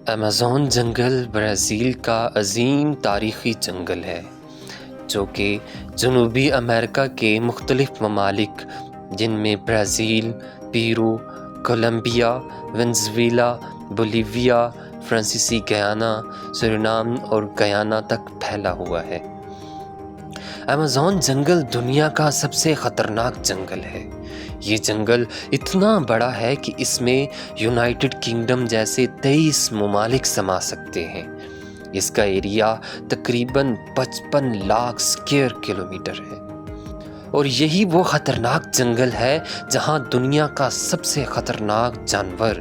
Amazon جنگل Brazil کا عظیم تاریخی جنگل ہے جو کہ جنوبی امریکہ کے مختلف ممالک جن میں برازیل، پیرو، کولمبیا، وینزویلا، بولیویا، فرانسیسی گیانا، سورینام اور گیانا تک پھیلا ہوا ہے۔ ایمیزون جنگل دنیا کا سب سے خطرناک جنگل ہے۔ یہ جنگل اتنا بڑا ہے کہ اس میں یونائٹڈ کنگڈم جیسے 23 ممالک سما سکتے ہیں۔ اس کا ایریا تقریباً 55 لاکھ اسکوائر کلومیٹر ہے، اور یہی وہ خطرناک جنگل ہے جہاں دنیا کا سب سے خطرناک جانور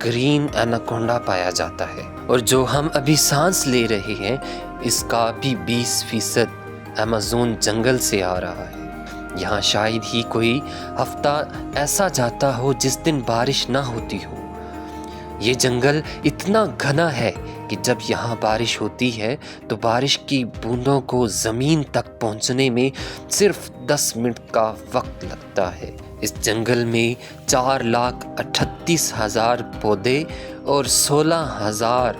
گرین ایناکونڈا پایا جاتا ہے، اور جو ہم ابھی سانس لے رہے ہیں اس کا بھی 20% ایمیزون جنگل سے آ رہا ہے۔ یہاں شاید ہی کوئی ہفتہ ایسا جاتا ہو جس دن بارش نہ ہوتی ہو۔ یہ جنگل اتنا گھنا ہے کہ جب یہاں بارش ہوتی ہے تو بارش کی بوندوں کو زمین تک پہنچنے میں صرف 10 منٹ کا وقت لگتا ہے۔ اس جنگل میں 4,38,000 پودے اور 16,000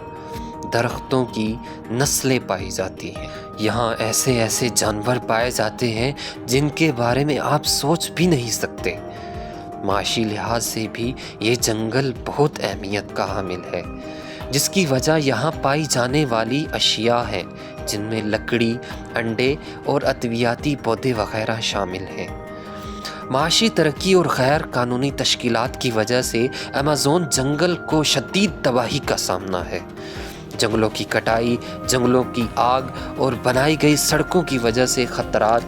درختوں کی نسلیں پائی جاتی ہیں۔ یہاں ایسے جانور پائے جاتے ہیں جن کے بارے میں آپ سوچ بھی نہیں سکتے۔ معاشی لحاظ سے بھی یہ جنگل بہت اہمیت کا حامل ہے، جس کی وجہ یہاں پائی جانے والی اشیاء ہیں جن میں لکڑی، انڈے اور ادویاتی پودے وغیرہ شامل ہیں۔ معاشی ترقی اور غیر قانونی تشکیلات کی وجہ سے ایمیزون جنگل کو شدید تباہی کا سامنا ہے۔ جنگلوں کی کٹائی، جنگلوں کی آگ اور بنائی گئی سڑکوں کی وجہ سے خطرات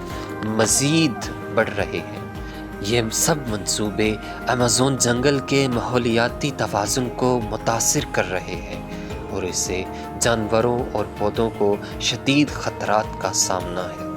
مزید بڑھ رہے ہیں۔ یہ سب منصوبے ایمیزون جنگل کے ماحولیاتی توازن کو متاثر کر رہے ہیں اور اس سے جانوروں اور پودوں کو شدید خطرات کا سامنا ہے۔